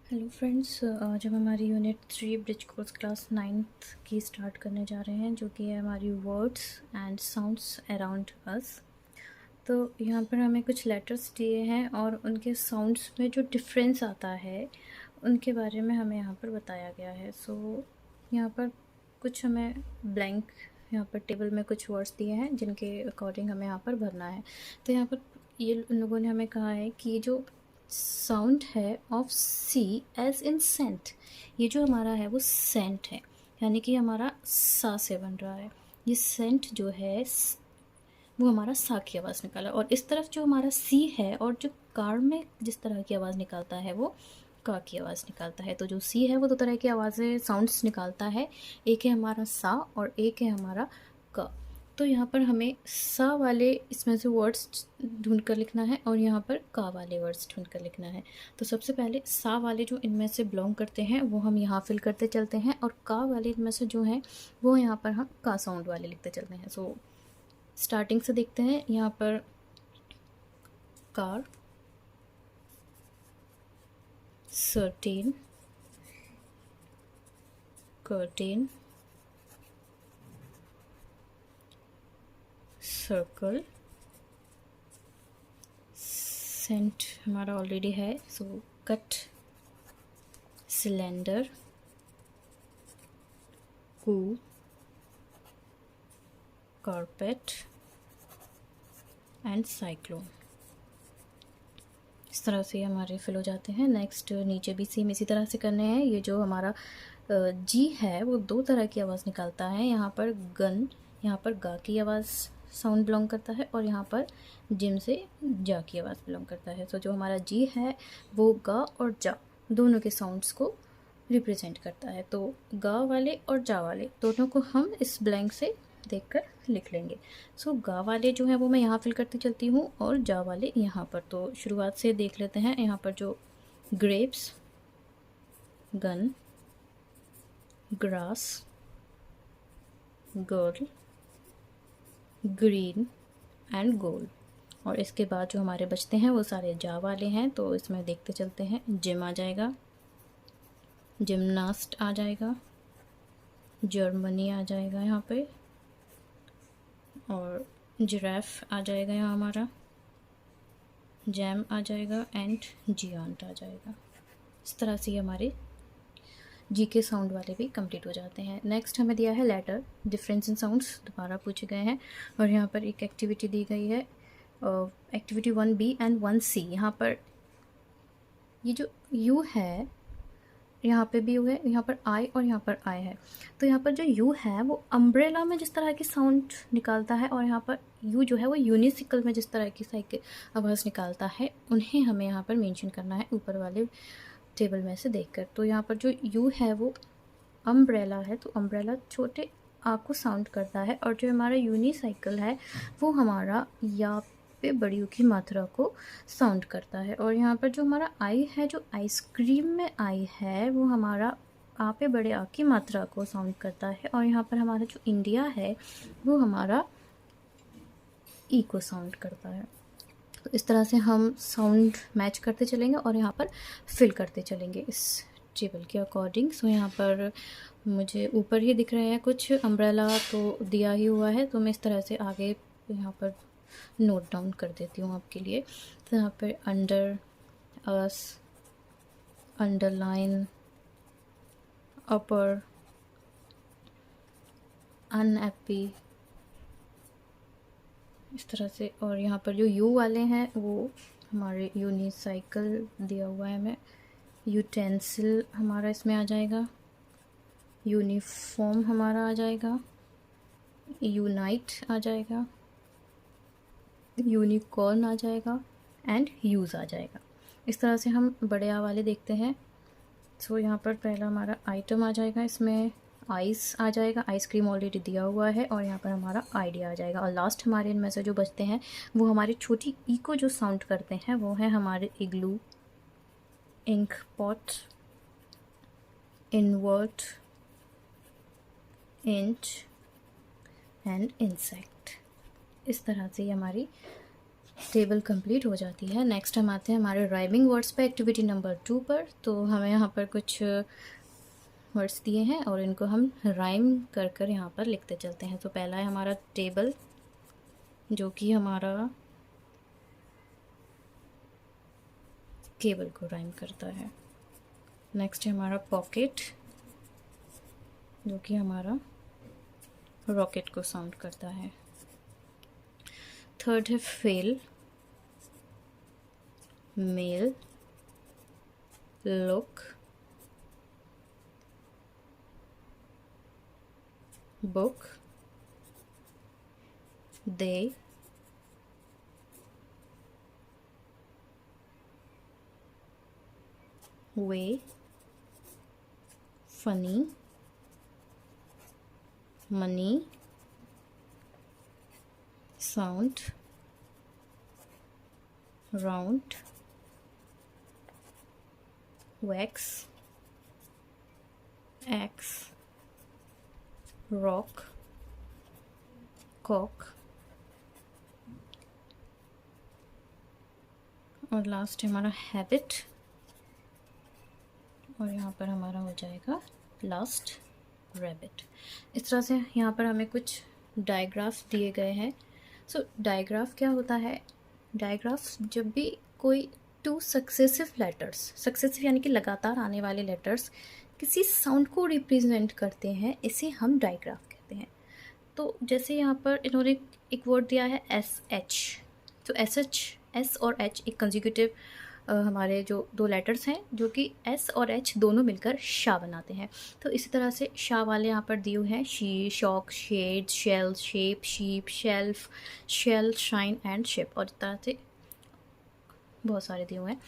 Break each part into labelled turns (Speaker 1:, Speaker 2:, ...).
Speaker 1: Hello friends, आज हम हमारी unit 3 bridge course class 9th की स्टार्ट करने जा रहे हैं, जो कि है हमारी words and sounds around us. तो यहाँ पर हमें कुछ लेटर्स दिए हैं और उनके साउंड्स में जो डिफरेंस आता है उनके बारे में हमें यहाँ पर बताया गया है। यहाँ पर कुछ हमें ब्लैंक यहाँ पर टेबल में कुछ वर्ड्स दिए हैं जिनके अकॉर्डिंग हमें यहाँ पर भरना है। तो यहाँ पर ये उन लोगों ने हमें कहा है कि जो साउंड है of C as in cent, ये जो हमारा है वो सेंट है, यानी कि हमारा सा से बन रहा है। ये सेंट जो है वो हमारा सा की आवाज़ निकाला, और इस तरफ जो हमारा सी है और जो कार में जिस तरह की आवाज़ निकालता है वो का की आवाज़ निकालता है। तो जो सी है वो दो तरह की आवाज़ें साउंड्स निकालता है, एक है हमारा सा और एक है हमारा का। तो यहाँ पर हमें सा वाले इसमें से वर्ड्स ढूंढ कर लिखना है और यहाँ पर का वाले वर्ड्स ढूंढ कर लिखना है। तो सबसे पहले सा वाले जो इनमें से बिलोंग करते हैं वो हम यहाँ फिल करते चलते हैं, और का वाले इनमें से जो हैं वो यहाँ पर हम का साउंड वाले लिखते चलते हैं। सो स्टार्टिंग से देखते हैं। यहाँ पर car, certain, curtain, circle, cent हमारा ऑलरेडी है, so cut, cylinder, coo, carpet and cyclone. इस तरह से हमारे फिल हो जाते हैं। नेक्स्ट नीचे भी सेम इसी तरह से करने हैं। ये जो हमारा जी है वो दो तरह की आवाज़ निकालता है। यहाँ पर गन, यहाँ पर गा की आवाज़ साउंड बिलोंग करता है, और यहाँ पर जिम से जा की आवाज़ बिलोंग करता है। तो जो हमारा जी है वो गा और जा दोनों के साउंड्स को रिप्रेजेंट करता है। तो गा वाले और जा वाले दोनों को हम इस ब्लैंक से देखकर लिख लेंगे। सो गा वाले जो है वो मैं यहाँ फिल करती चलती हूँ और जा वाले यहाँ पर। तो शुरुआत से देख लेते हैं। यहाँ पर जो grapes, gun, grass, girl, green and gold, और इसके बाद जो हमारे बचते हैं वो सारे जा वाले हैं। तो इसमें देखते चलते हैं। जिम आ जाएगा, जिमनास्ट आ जाएगा, जर्मनी आ जाएगा यहाँ पे, और जिराफ आ जाएगा यहाँ हमारा, जैम आ जाएगा एंड जियांट आ जाएगा। इस तरह से हमारे जी के साउंड वाले भी कंप्लीट हो जाते हैं। नेक्स्ट हमें दिया है लेटर डिफरेंस इन साउंड्स, दोबारा पूछे गए हैं, और यहाँ पर एक एक्टिविटी दी गई है, एक्टिविटी 1B एंड 1C। यहाँ पर ये जो यू है, यहाँ पे भी यू है, यहाँ पर आई और यहाँ पर आई है। तो यहाँ पर जो यू है वो अम्ब्रेला में जिस तरह की साउंड निकालता है, और यहाँ पर यू जो है वो यूनिसिकल में जिस तरह की साइकिल आवाज़ निकालता है, उन्हें हमें यहाँ पर मेंशन करना है ऊपर वाले टेबल में से देखकर। तो यहाँ पर जो यू है वो अम्ब्रेला है, तो अम्ब्रेला छोटे आ को साउंड करता है, और जो हमारा यूनिसाइकिल है वो हमारा या पे बड़ी यू की मात्रा को साउंड करता है। और यहाँ पर जो हमारा आई है, जो आइसक्रीम में आई है, वो हमारा आ पे बड़े आ की मात्रा को साउंड करता है, और यहाँ पर हमारा जो इंडिया है वो हमारा ई को साउंड करता है। तो इस तरह से हम साउंड मैच करते चलेंगे और यहाँ पर फिल करते चलेंगे इस टेबल के अकॉर्डिंग। सो यहाँ पर मुझे ऊपर ही दिख रहे हैं कुछ, अम्ब्रेला तो दिया ही हुआ है, तो मैं इस तरह से आगे यहाँ पर नोट डाउन कर देती हूँ आपके लिए। तो यहाँ पर अंडर, अस, अंडरलाइन, अपर, अनहैप्पी, इस तरह से। और यहाँ पर जो यू वाले हैं वो हमारे यूनिसाइकिल दिया हुआ है हमें, यूटेंसिल हमारा इसमें आ जाएगा, यूनिफॉर्म हमारा आ जाएगा, यूनाइट आ जाएगा, यूनिकॉर्न आ जाएगा एंड यूज़ आ जाएगा। इस तरह से हम बड़े आ वाले देखते हैं। सो यहाँ पर पहला हमारा आइटम आ जाएगा, इसमें आइस आ जाएगा, आइसक्रीम ऑलरेडी दिया हुआ है, और यहाँ पर हमारा आइडिया आ जाएगा। और लास्ट हमारे इनमें से जो बचते हैं वो हमारी छोटी ई को जो साउंड करते हैं वो है हमारे igloo, ink pot, invert, inch and insect. इस तरह से हमारी टेबल कंप्लीट हो जाती है। नेक्स्ट हम आते हैं हमारे राइमिंग वर्ड्स पे, एक्टिविटी नंबर 2 पर। तो हमें यहाँ पर कुछ वर्ड्स दिए हैं और इनको हम राइम कर कर यहाँ पर लिखते चलते हैं। तो पहला है हमारा टेबल, जो कि हमारा केबल को राइम करता है। नेक्स्ट है हमारा पॉकेट, जो कि हमारा रॉकेट को साउंड करता है। थर्ड है fail, mail, look, book, day, way, funny, money, sound, round, wax, ax, rock, cock, और लास्ट है हमारा हैबिट, और यहाँ पर हमारा हो जाएगा लास्ट रैबिट। इस तरह से यहाँ पर हमें कुछ डायग्राफ्स दिए गए हैं। सो डायग्राफ क्या होता है? डायग्राफ्स जब भी कोई टू सक्सेसिव लेटर्स, सक्सेसिव यानी कि लगातार आने वाले लेटर्स किसी साउंड को रिप्रेजेंट करते हैं, इसे हम डायग्राफ कहते हैं। तो जैसे यहाँ पर इन्होंने एक वर्ड दिया है एस एच, तो एस एच, एस और एच एक कंसेक्यूटिव हमारे जो दो लेटर्स हैं, जो कि एस और एच दोनों मिलकर शा बनाते हैं। तो इसी तरह से शा वाले यहाँ पर दिए हुए हैं she, shock, shed, shell, shape, sheep, shelf, shell, shine and ship, और इस तरह से बहुत सारे दिए हुए हैं।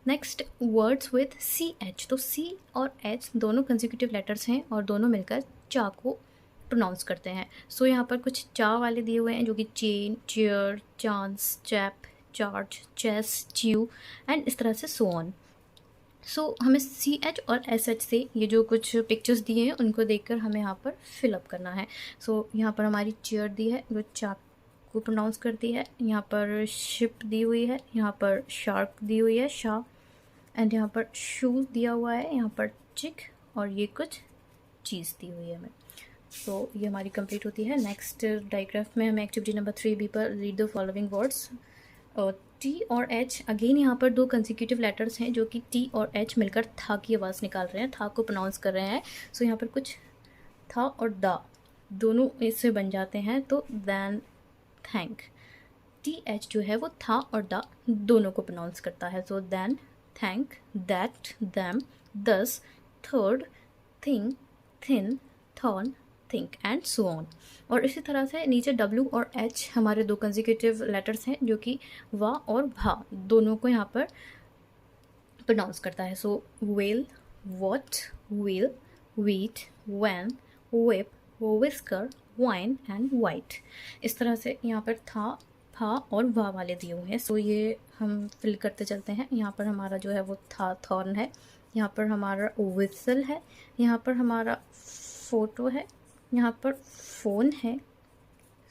Speaker 1: Next words with C H, तो सी और एच दोनों कंसेक्यूटिव लेटर्स हैं और दोनों मिलकर चा को प्रोनाउंस करते हैं। सो यहाँ पर कुछ चा वाले दिए हुए हैं, जो कि chain, chair, chance, chap, charge, chess, chew and इस तरह से सो ऑन। सो हमें सी एच और एस एच से ये जो कुछ पिक्चर्स दिए हैं उनको देखकर हमें यहाँ पर फिलअप करना है। सो यहाँ पर हमारी चेयर दी है जो चाप को प्रोनाउंस करती है, यहाँ पर शिप दी हुई है, यहाँ पर शार्क दी हुई है शा, एंड यहाँ पर शूज़ दिया हुआ है, यहाँ पर चिक, और ये कुछ चीज़ दी हुई है हमें। तो ये हमारी कंप्लीट होती है। नेक्स्ट डायग्राफ में हमें एक्टिविटी नंबर 3 बी पर read the following words. T और एच, अगेन यहाँ पर दो कंसेक्यूटिव लेटर्स हैं जो कि टी और एच मिलकर था की आवाज़ निकाल रहे हैं, था को प्रोनाउंस कर रहे हैं। सो यहाँ पर कुछ था और दा दोनों इससे बन जाते हैं, तो दैन, थैंक। टी एच जो है वो था और दा दोनों को प्रोनाउंस करता है। So then, thank, that, them, thus, third, thing, thin, thorn, think and so on. और इसी तरह से नीचे डब्ल्यू और एच हमारे दो कंसेक्यूटिव लेटर्स हैं जो कि वा और भा दोनों को यहाँ पर प्रोनाउंस करता है। So well, what, wheel, wheat, van, whip, whisker, wine and white. इस तरह से यहाँ पर था, फा और वा वाले दिए हुए हैं। सो ये हम फिल करते चलते हैं। यहाँ पर हमारा जो है वो था, थॉर्न है, यहाँ पर हमारा विसल है, यहाँ पर हमारा फ़ोटो है, यहाँ पर फ़ोन है।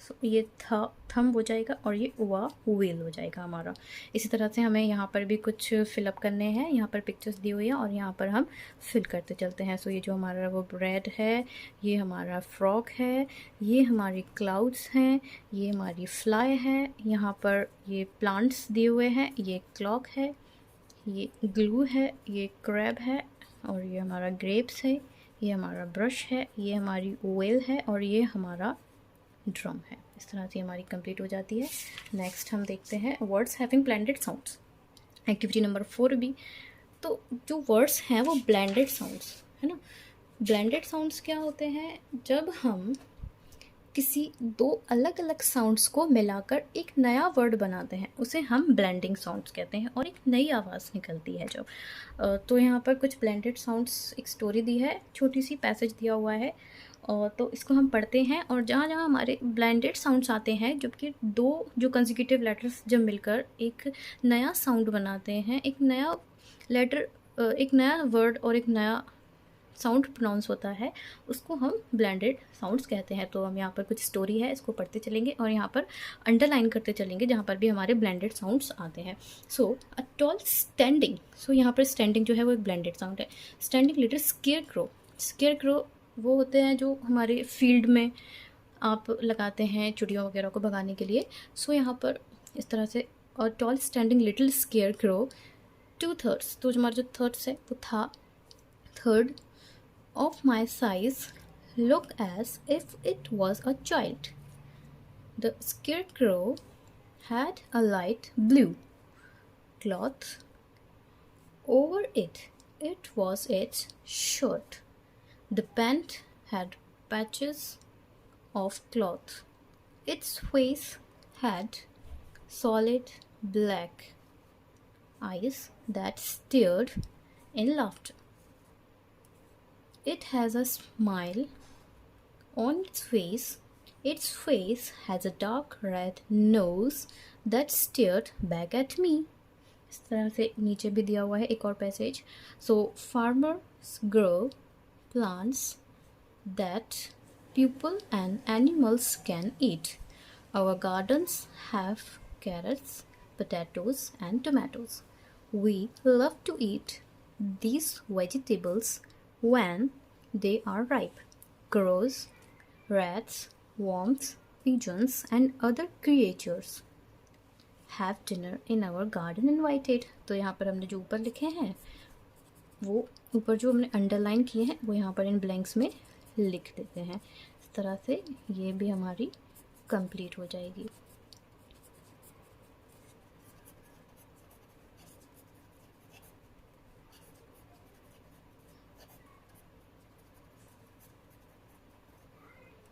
Speaker 1: सो ये था थम हो जाएगा और ये वा व्हील हो जाएगा हमारा। इसी तरह से हमें यहाँ पर भी कुछ फिलअप करने हैं। यहाँ पर पिक्चर्स दी हुई है और यहाँ पर हम फिल करते चलते हैं। सो ये जो हमारा वो ब्रेड है, ये हमारा फ्रॉक है, ये हमारी क्लाउड्स हैं, ये हमारी फ्लाई है, यहाँ पर ये प्लांट्स दिए हुए हैं, ये क्लॉक है, ये ग्लू है, ये क्रैब है, और ये हमारा ग्रेप्स है, ये हमारा ब्रश है, ये हमारी वेल है, और ये हमारा ड्रम है। इस तरह से हमारी कंप्लीट हो जाती है। नेक्स्ट हम देखते हैं words having blended sounds, activity number 4 भी। तो जो वर्ड्स हैं वो ब्लेंडेड साउंड्स है ना। ब्लेंडेड साउंड्स क्या होते हैं? जब हम किसी दो अलग अलग साउंड्स को मिलाकर एक नया वर्ड बनाते हैं उसे हम ब्लेंडिंग साउंड्स कहते हैं, और एक नई आवाज़ निकलती है जब। तो यहाँ पर कुछ ब्लेंडेड साउंड्स, एक स्टोरी दी है, छोटी सी पैसेज दिया हुआ है, और तो इसको हम पढ़ते हैं। और जहाँ जहाँ हमारे ब्लेंडेड साउंड्स आते हैं, जबकि दो जो कंसेक्यूटिव लेटर्स जब मिलकर एक नया साउंड बनाते हैं, एक नया लेटर, एक नया वर्ड और एक नया साउंड प्रोनाउंस होता है उसको हम ब्लेंडेड साउंड्स कहते हैं। तो हम यहाँ पर कुछ स्टोरी है, इसको पढ़ते चलेंगे और यहाँ पर अंडरलाइन करते चलेंगे जहाँ पर भी हमारे ब्लेंडेड साउंड्स आते हैं। सो अ टॉल स्टैंडिंग, सो यहाँ पर स्टैंडिंग जो है वो एक ब्लेंडेड साउंड है। Standing little scare crow, square crow वो होते हैं जो हमारे फील्ड में आप लगाते हैं चिड़ियों वगैरह को भगाने के लिए। सो यहाँ पर इस तरह से a tall standing little scare crow 2/3, तो हमारा जो थर्ड्स है वो था third of my size, look as if it was a child. The scarecrow had a light blue cloth over it. It was its shirt. The pant had patches of cloth. Its face had solid black eyes that stared in laughter. It has a smile on its face. Its face has a dark red nose that stared back at me. इस तरह से नीचे भी दिया हुआ है एक और passage. So farmers grow plants that people and animals can eat. Our gardens have carrots, potatoes and tomatoes. We love to eat these vegetables when they are ripe. Crows, rats, worms, pigeons and other creatures have dinner in our garden invited. तो यहाँ पर हमने जो ऊपर लिखे हैं वो ऊपर जो हमने अंडरलाइन किए हैं वो यहाँ पर इन ब्लैंक्स में लिख देते हैं। इस तरह से ये भी हमारी कंप्लीट हो जाएगी।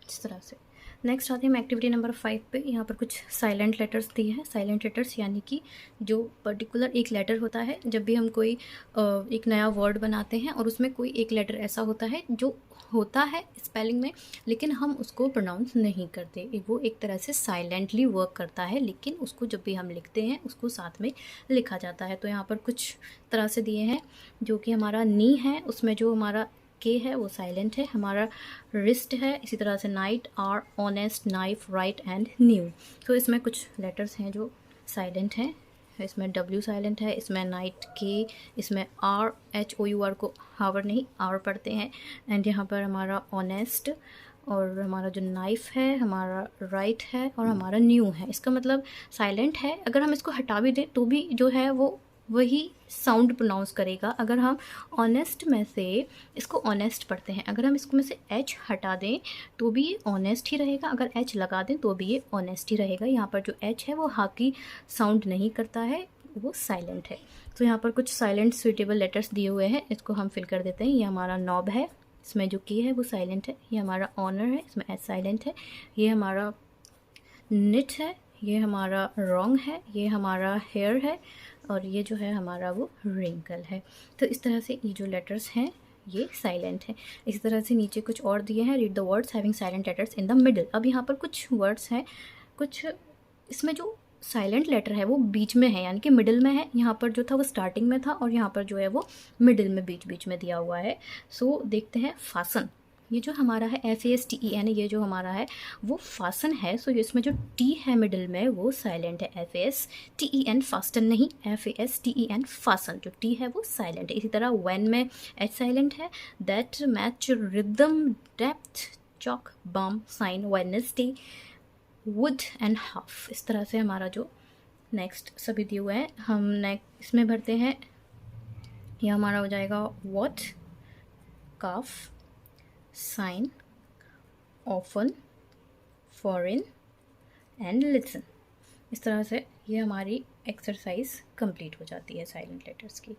Speaker 1: इस तरह से नेक्स्ट आते हैं हम एक्टिविटी नंबर 5 पे। यहाँ पर कुछ साइलेंट लेटर्स दिए हैं। साइलेंट लेटर्स यानी कि जो पर्टिकुलर एक लेटर होता है, जब भी हम कोई एक नया वर्ड बनाते हैं और उसमें कोई एक लेटर ऐसा होता है जो होता है स्पेलिंग में लेकिन हम उसको प्रोनाउंस नहीं करते, वो एक तरह से साइलेंटली वर्क करता है, लेकिन उसको जब भी हम लिखते हैं उसको साथ में लिखा जाता है। तो यहाँ पर कुछ तरह से दिए हैं जो कि हमारा नी है, उसमें जो हमारा के है वो साइलेंट है। हमारा रिस्ट है, इसी तरह से knight, hour, honest, knife, write and knew. तो इसमें कुछ लेटर्स हैं जो साइलेंट हैं। इसमें डब्ल्यू साइलेंट है, इसमें नाइट के, इसमें hour, H O U R को हावर नहीं आर पढ़ते हैं। एंड यहाँ पर हमारा ऑनेस्ट और हमारा जो नाइफ है, हमारा राइट है और हमारा न्यू है। इसका मतलब साइलेंट है, अगर हम इसको हटा भी दें तो भी जो है वो वही साउंड प्रोनाउंस करेगा। अगर हम ऑनेस्ट में से इसको ऑनेस्ट पढ़ते हैं, अगर हम इसको में से एच हटा दें तो भी ये ऑनेस्ट ही रहेगा, अगर एच लगा दें तो भी ये ऑनेस्ट ही रहेगा। यहाँ पर जो एच है वो हा की साउंड नहीं करता है, वो साइलेंट है। तो यहाँ पर कुछ साइलेंट सुइटेबल लेटर्स दिए हुए हैं, इसको हम फिल कर देते हैं। ये हमारा नॉब है, इसमें जो की है वो साइलेंट है। ये हमारा ऑनर है, इसमें एच साइलेंट है। ये हमारा निट है, ये हमारा रॉन्ग है, ये हमारा हेयर है और ये जो है हमारा वो रिंकल है। तो इस तरह से ये जो लेटर्स हैं ये साइलेंट है। इसी तरह से नीचे कुछ और दिए हैं, read the words having silent letters in the middle. अब यहाँ पर कुछ वर्ड्स हैं, कुछ इसमें जो साइलेंट लेटर है वो बीच में है, यानी कि मिडिल में है। यहाँ पर जो था वो स्टार्टिंग में था और यहाँ पर जो है वो मिडिल में बीच बीच में दिया हुआ है। सो देखते हैं फासन, ये जो हमारा है FASTEN, ये जो हमारा है वो फासन है। सो इसमें जो टी है मिडिल में वो साइलेंट है, FASTEN फास्टन नहीं, FASTEN फासन, जो टी है वो साइलेंट है। इसी तरह व्हेन में एच साइलेंट है, that, match, rhythm, depth, chalk, bomb, sign, Wednesday, would and half. इस तरह से हमारा जो नेक्स्ट सभी दिए हुए हैं हम नेक्स्ट इसमें भरते हैं। यह हमारा हो जाएगा what, calf, sign, often, foreign and listen। इस तरह से ये हमारी एक्सरसाइज कंप्लीट हो जाती है साइलेंट लेटर्स की।